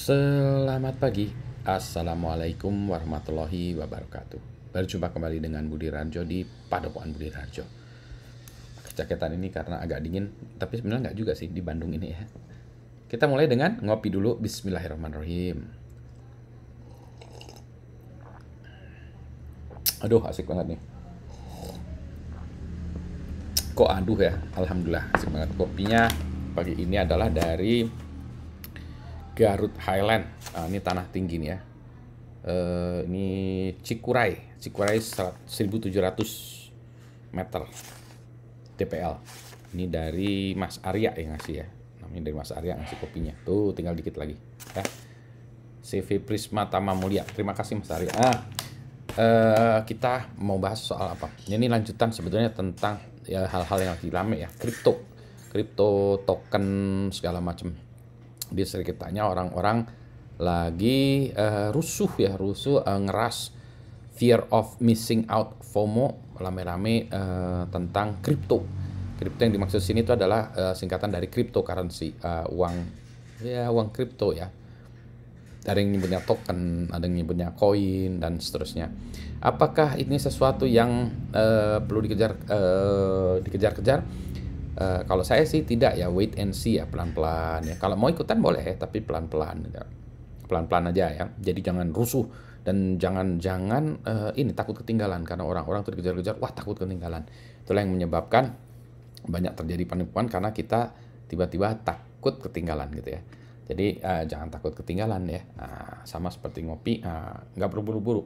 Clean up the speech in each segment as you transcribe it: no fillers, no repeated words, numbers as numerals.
Selamat pagi, Assalamualaikum warahmatullahi wabarakatuh. Berjumpa kembali dengan Budi Rarjo di Padepokan Budi Rarjo. Kecaketan ini karena agak dingin, tapi sebenarnya nggak juga sih di Bandung ini ya. Kita mulai dengan ngopi dulu, Bismillahirrahmanirrahim. Aduh, asik banget nih. Kok aduh ya, Alhamdulillah asik banget. Kopinya pagi ini adalah dari Garut Highland. Ini tanah tinggi nih ya. Ini Cikuray 1700 meter TPL. Ini dari Mas Arya yang ngasih ya. Namanya dari Mas Arya ngasih kopinya. Tuh tinggal dikit lagi ya. CV Prisma Tama Mulia. Terima kasih Mas Arya. Kita mau bahas soal apa? Ini lanjutan sebetulnya tentang ya hal-hal yang lagi rame ya. Kripto token segala macam. Di sekitarnya orang-orang lagi rusuh ngeras fear of missing out FOMO rame-rame tentang kripto yang dimaksud sini itu adalah singkatan dari cryptocurrency, uang kripto ya. Ada yang nyebutnya token, ada yang nyebutnya koin dan seterusnya. Apakah ini sesuatu yang perlu dikejar-kejar? Kalau saya sih tidak ya, wait and see ya, pelan-pelan ya. Kalau mau ikutan boleh, tapi pelan-pelan ya. Pelan-pelan aja ya. Jadi jangan rusuh dan jangan ini takut ketinggalan karena orang-orang tuh dikejar-kejar, wah takut ketinggalan. Itulah yang menyebabkan banyak terjadi penipuan karena kita tiba-tiba takut ketinggalan gitu ya. Jadi jangan takut ketinggalan ya. Sama seperti ngopi, nggak perlu buru-buru.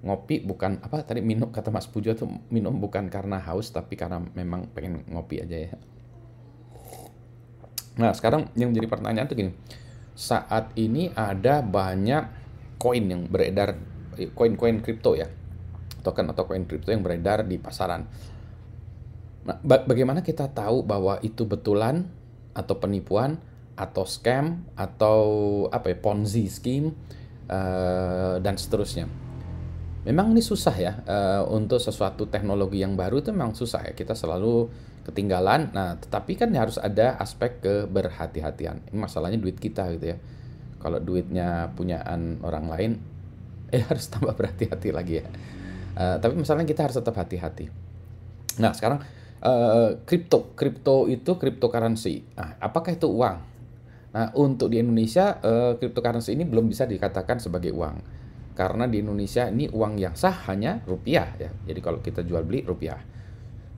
Ngopi bukan minum, kata Mas Pujo tuh minum bukan karena haus tapi karena memang pengen ngopi aja ya. Nah sekarang yang jadi pertanyaan tuh gini, saat ini ada banyak koin yang beredar, koin-koin kripto ya, token atau koin kripto yang beredar di pasaran. Nah bagaimana kita tahu bahwa itu betulan atau penipuan atau scam atau Ponzi scheme dan seterusnya. Memang ini susah ya, untuk sesuatu teknologi yang baru itu memang susah ya, kita selalu ketinggalan. Nah, tetapi kan harus ada aspek keberhati-hatian. Ini masalahnya duit kita gitu ya. Kalau duitnya punyaan orang lain, harus tambah berhati-hati lagi ya. Tapi masalahnya kita harus tetap hati-hati. Nah, sekarang kripto itu cryptocurrency. Nah, apakah itu uang? Nah, untuk di Indonesia, cryptocurrency ini belum bisa dikatakan sebagai uang. Karena di Indonesia ini uang yang sah hanya rupiah ya. Jadi kalau kita jual beli rupiah.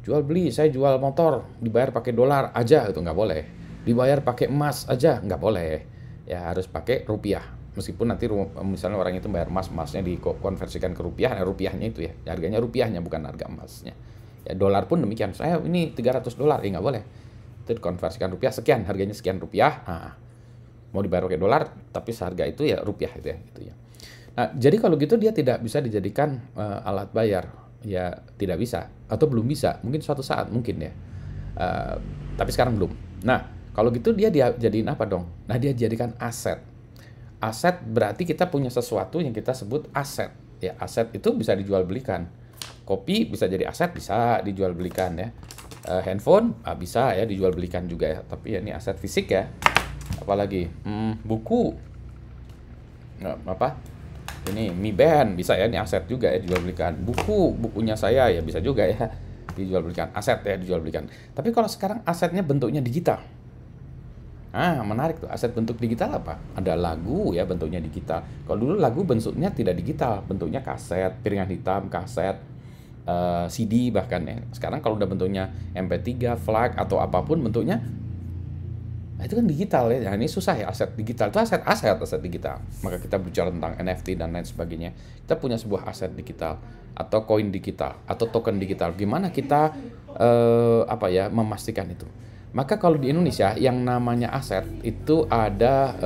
Jual beli, saya jual motor, dibayar pakai dolar aja itu nggak boleh. Dibayar pakai emas aja nggak boleh. Ya harus pakai rupiah. Meskipun nanti misalnya orang itu bayar emas, emasnya dikonversikan ke rupiah, nah rupiahnya itu ya. Harganya rupiahnya bukan harga emasnya. Ya dolar pun demikian. Saya ini $300, nggak boleh. Itu dikonversikan rupiah sekian, harganya sekian rupiah. Mau dibayar pakai dolar, tapi seharga itu ya rupiah itu ya. Gitu ya. Nah, jadi kalau gitu dia tidak bisa dijadikan alat bayar, ya tidak bisa atau belum bisa, mungkin suatu saat mungkin ya, tapi sekarang belum. Nah, kalau gitu dia jadiin apa dong? Nah, dia jadikan aset. Aset berarti kita punya sesuatu yang kita sebut aset. Ya, aset itu bisa dijual belikan. Kopi bisa jadi aset, bisa dijual belikan ya. Handphone bisa ya dijual belikan juga ya. Tapi ya ini aset fisik ya. Apalagi buku, ini Mi Band bisa ya, ini aset juga ya dijual belikan. Bukunya saya ya bisa juga ya dijual belikan, aset ya dijual belikan. Tapi kalau sekarang asetnya bentuknya digital. Menarik tuh, aset bentuk digital apa? Ada lagu ya bentuknya digital. Kalau dulu lagu bentuknya tidak digital, bentuknya kaset, piringan hitam, kaset, CD bahkan ya. Sekarang kalau udah bentuknya MP3, FLAC atau apapun bentuknya, nah, itu kan digital ya. Nah, ini susah ya, aset digital itu aset digital. Maka kita bicara tentang NFT dan lain sebagainya. Kita punya sebuah aset digital atau koin digital atau token digital. Gimana kita memastikan itu? Maka kalau di Indonesia yang namanya aset itu ada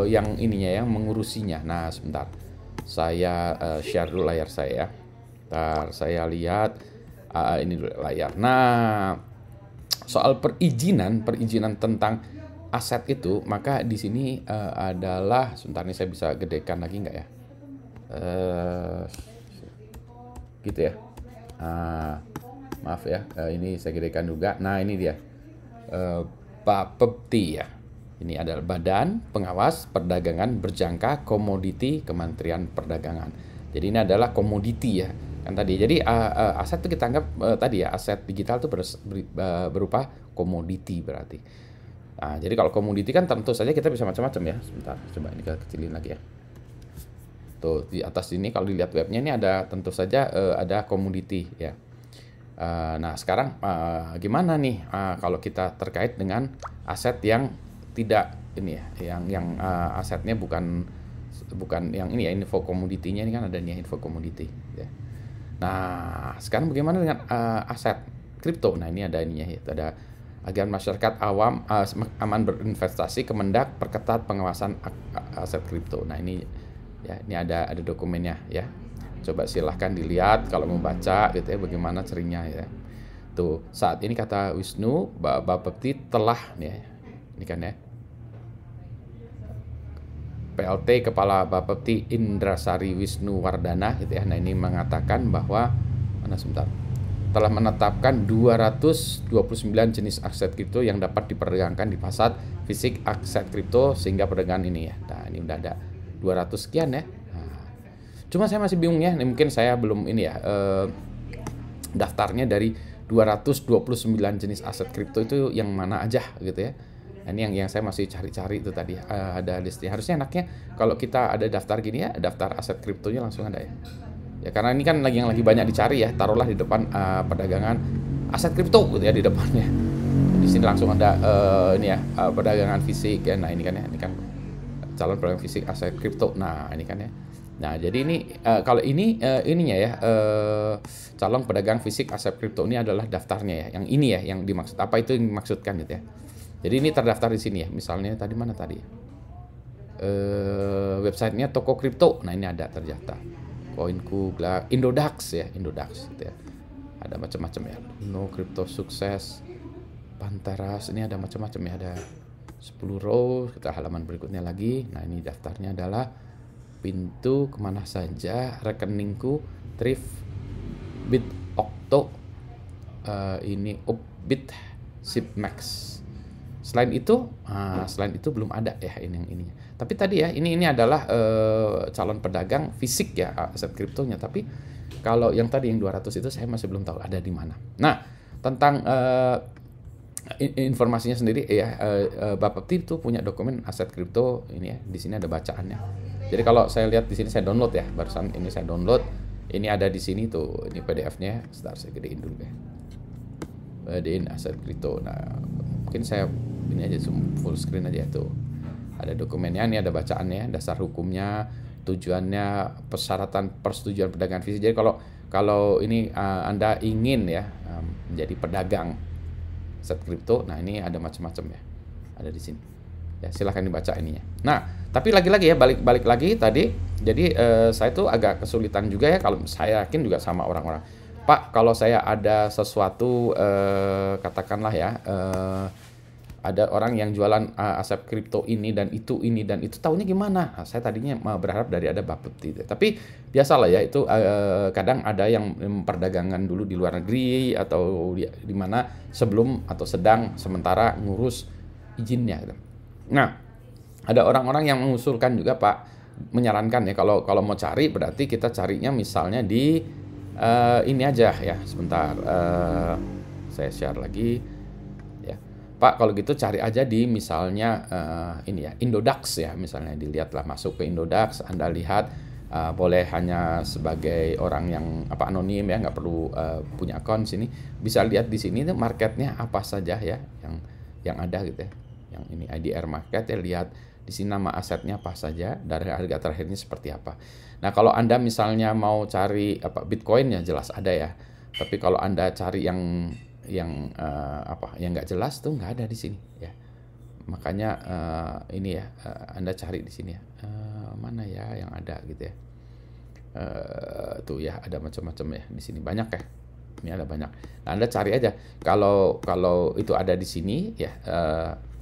yang mengurusinya. Nah, sebentar. Saya share dulu layar saya ya. Ntar saya lihat ini dulu layar. Nah, soal perizinan tentang aset itu, maka di sini adalah sebentar nih, saya bisa gedekan lagi nggak ya? Gitu ya. Maaf ya, ini saya gedekan juga. Nah ini dia, Pak Pepti ya. Ini adalah Badan Pengawas Perdagangan Berjangka Komoditi Kementerian Perdagangan. Jadi ini adalah komoditi ya kan tadi. Jadi aset itu kita anggap tadi ya, aset digital itu berupa komoditi berarti. Nah, jadi kalau komoditi kan tentu saja kita bisa macam-macam ya. Sebentar, coba ini kita kecilin lagi ya. Tuh di atas ini kalau dilihat webnya ini ada tentu saja ada komoditi ya. Nah sekarang gimana nih kalau kita terkait dengan aset yang tidak ini ya, yang asetnya bukan yang ini ya, info komoditinya ini kan ada nih info komoditi ya. Nah sekarang bagaimana dengan aset kripto? Nah ini ada ininya ya, ada agar masyarakat awam aman berinvestasi, Kemendak perketat pengawasan aset kripto. Nah ini ya, ini ada dokumennya ya. Coba silahkan dilihat kalau mau baca gitu ya, bagaimana ceringnya ya. Tuh saat ini kata Wisnu Bapepti telah ya, ini kan ya, PLT Kepala Bapepti Indrasari Wisnu Wardana gitu ya. Nah ini mengatakan bahwa telah menetapkan 229 jenis aset kripto yang dapat diperdagangkan di pasar fisik aset kripto sehingga perdagangan ini ya. Nah ini udah ada 200 sekian ya. Nah, cuma saya masih bingung ya, ini mungkin saya belum ini ya, daftarnya dari 229 jenis aset kripto itu yang mana aja gitu ya. Nah, ini yang saya masih cari-cari itu tadi ada listnya. Harusnya enaknya kalau kita ada daftar gini ya, daftar aset kriptonya langsung ada ya. Ya karena ini kan yang lagi banyak dicari ya, taruhlah di depan perdagangan aset kripto gitu ya di depannya. Di sini langsung ada ini ya, perdagangan fisik ya. Nah ini kan ya, ini kan calon pedagang fisik aset kripto. Nah ini kan ya. Nah jadi ini kalau ini ininya ya, calon pedagang fisik aset kripto ini adalah daftarnya ya. Yang ini ya, yang dimaksud apa itu yang dimaksudkan gitu ya. Jadi ini terdaftar di sini ya. Misalnya tadi mana tadi? Websitenya toko kripto. Nah ini ada terdaftar. Koinku, Indodax ya, Indodax gitu ya. Ada macam-macam ya. No Crypto Sukses, Panteras, ini ada macam-macam ya. Ada 10 row. Kita halaman berikutnya lagi. Nah ini daftarnya adalah pintu kemana saja, rekeningku, Thrift, Bit Octo, ini Upbit, Sipmax. Selain itu belum ada ya ini yang ininya. Tapi tadi ya ini adalah calon pedagang fisik ya aset kriptonya. Tapi kalau yang tadi yang 200 itu saya masih belum tahu ada di mana. Nah tentang informasinya sendiri ya, Bapepti itu punya dokumen aset kripto ini ya. Di sini ada bacaannya. Jadi kalau saya lihat di sini saya download ya, barusan ini saya download. Ini ada di sini tuh, ini PDF-nya. Sebentar saya gedein dulu ya. Gedein aset kripto. Nah mungkin saya ini aja full screen aja tuh. Ada dokumennya, ini ada bacaannya, dasar hukumnya, tujuannya, persyaratan persetujuan perdagangan fisik. Jadi kalau ini Anda ingin ya menjadi pedagang aset kripto, nah ini ada macam-macam ya, ada di sini. Ya silahkan dibaca ininya. Nah tapi lagi-lagi ya, balik lagi tadi. Jadi saya tuh agak kesulitan juga ya, kalau saya yakin juga sama orang-orang. Pak, kalau saya ada sesuatu katakanlah ya, ada orang yang jualan aset kripto ini dan itu tahunya gimana? Nah, saya tadinya berharap dari ada Bapepti. Tapi biasalah ya, itu kadang ada yang memperdagangkan dulu di luar negeri atau di mana sebelum atau sedang sementara ngurus izinnya gitu. Nah, ada orang-orang yang mengusulkan juga Pak, menyarankan ya kalau mau cari berarti kita carinya misalnya di ini aja ya. Sebentar, saya share lagi. Pak, kalau gitu cari aja di misalnya ini ya, Indodax ya, misalnya dilihatlah, masuk ke Indodax, Anda lihat boleh hanya sebagai orang yang anonim ya, nggak perlu punya akun sini, bisa lihat di sini tuh marketnya apa saja ya yang ada gitu ya, yang ini IDR market ya, lihat di sini nama asetnya apa saja, dari harga terakhirnya seperti apa. Nah kalau Anda misalnya mau cari Bitcoin ya jelas ada ya, tapi kalau Anda cari yang nggak jelas tuh nggak ada di sini ya. Makanya ini ya, Anda cari di sini ya, mana ya yang ada gitu ya. Tuh ya ada macam-macam ya di sini, banyak ya. Ini ada banyak. Nah Anda cari aja. Kalau itu ada di sini ya,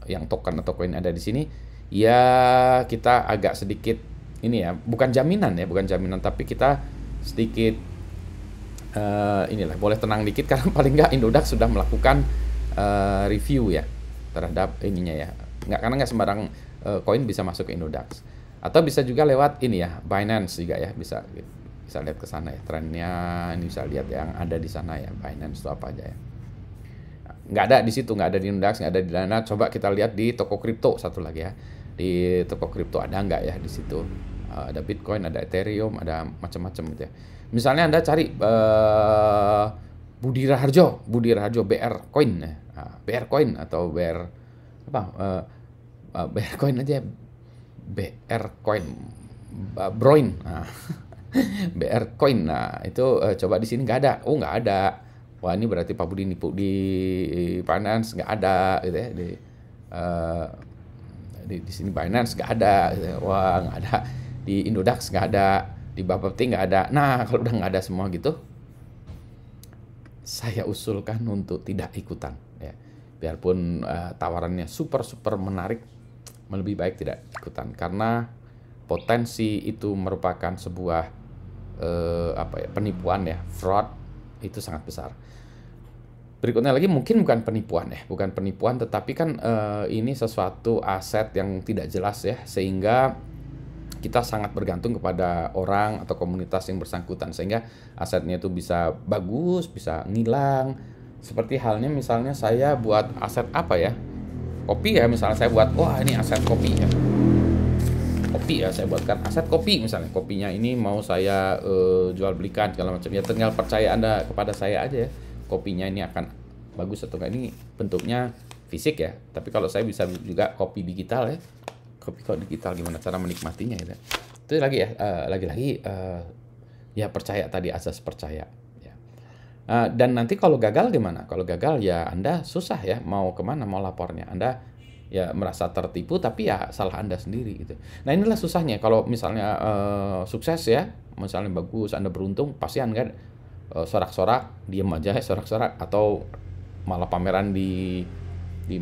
yang token atau koin ada di sini ya, kita agak sedikit ini ya, bukan jaminan tapi kita sedikit inilah boleh tenang dikit, karena paling nggak Indodax sudah melakukan review ya terhadap ininya ya, karena nggak sembarang koin bisa masuk ke Indodax. Atau bisa juga lewat ini ya, Binance juga ya, bisa lihat ke sana ya trennya, ini bisa lihat yang ada di sana ya, Binance itu apa aja ya. Nggak ada di situ, nggak ada di Indodax, nggak ada di Dana. Coba kita lihat di toko kripto satu lagi ya. Di toko kripto ada nggak ya di situ? Ada Bitcoin, ada Ethereum, ada macam-macam gitu ya. Misalnya Anda cari Budi Raharjo BR Coin ya. BR Coin atau BR apa? BR Coin aja, BR Coin, Broin. Nah, BR Coin. Nah, itu coba di sini nggak ada. Oh, nggak ada. Wah, ini berarti Pak Budi nipu di Binance, nggak ada gitu ya. Di sini Binance nggak ada gitu ya. Wah, nggak ada. Di Indodax nggak ada, di Bapepti nggak ada. Nah, kalau udah nggak ada semua gitu, saya usulkan untuk tidak ikutan ya. Biarpun tawarannya super menarik, lebih baik tidak ikutan karena potensi itu merupakan sebuah penipuan ya, fraud itu sangat besar. Berikutnya lagi mungkin bukan penipuan tetapi kan ini sesuatu aset yang tidak jelas ya, sehingga kita sangat bergantung kepada orang atau komunitas yang bersangkutan, sehingga asetnya itu bisa bagus, bisa ngilang. Seperti halnya misalnya saya buat aset apa ya, kopi ya, misalnya saya buat, wah ini aset kopi ya, saya buatkan aset kopi, misalnya kopinya ini mau saya jual belikan segala macam ya, tinggal percaya Anda kepada saya aja ya, kopinya ini akan bagus atau enggak. Ini bentuknya fisik ya, tapi kalau saya bisa juga kopi digital ya. Kopi kalau digital gimana cara menikmatinya ya. Itu lagi ya, lagi-lagi ya percaya tadi, asas percaya ya. Dan nanti kalau gagal gimana? Kalau gagal ya Anda susah ya, mau kemana, mau lapornya. Anda ya merasa tertipu, tapi ya salah Anda sendiri gitu. Nah, inilah susahnya kalau misalnya sukses ya, misalnya bagus, Anda beruntung, pasti Anda sorak-sorak, diem aja ya, sorak-sorak, atau malah pameran di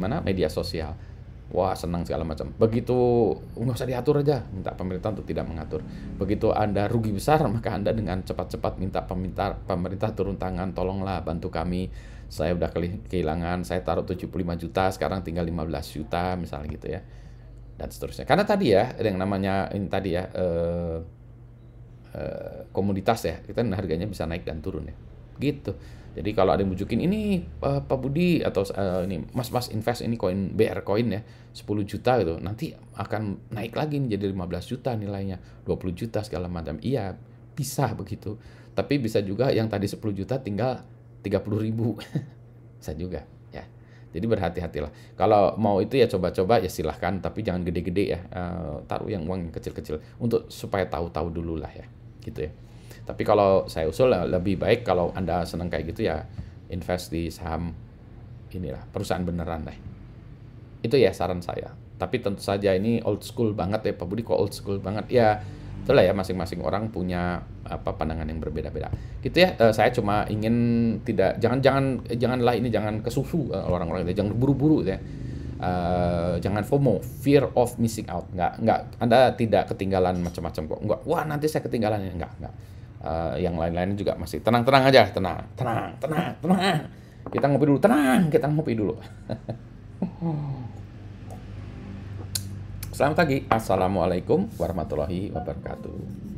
mana, media sosial. Wah, senang segala macam. Begitu nggak usah diatur aja, minta pemerintah untuk tidak mengatur. Begitu Anda rugi besar, maka Anda dengan cepat-cepat minta pemerintah turun tangan, tolonglah bantu kami. Saya udah kehilangan, saya taruh 75 juta, sekarang tinggal 15 juta, misalnya gitu ya. Dan seterusnya. Karena tadi ya, yang namanya ini tadi ya, komoditas ya, kita harganya bisa naik dan turun ya. Gitu. Jadi kalau ada yang bujukin ini Pak Budi atau ini Mas invest ini koin BR Coin ya 10 juta gitu, nanti akan naik lagi nih jadi 15 juta nilainya, 20 juta segala macam. Iya, bisa begitu. Tapi bisa juga yang tadi 10 juta tinggal 30.000. Bisa juga ya. Jadi berhati-hatilah. Kalau mau itu ya coba-coba ya silahkan, tapi jangan gede-gede ya. Taruh yang uang yang kecil-kecil untuk supaya tahu-tahu dulu lah ya. Gitu ya. Tapi kalau saya usul lebih baik kalau Anda senang kayak gitu ya invest di saham inilah, perusahaan beneran deh. Itu ya saran saya. Tapi tentu saja ini old school banget ya Pak Budi, kok old school banget ya. Itulah ya, masing-masing orang punya pandangan yang berbeda-beda. Gitu ya. Saya cuma ingin janganlah ini, jangan kesusu orang-orang itu, jangan buru-buru ya. Jangan FOMO, fear of missing out. Enggak, Anda tidak ketinggalan macam-macam kok. Enggak, wah nanti saya ketinggalan. Enggak. Yang lain-lain juga masih tenang aja, tenang. Kita ngopi dulu, kita ngopi dulu. Selamat pagi, assalamualaikum warahmatullahi wabarakatuh.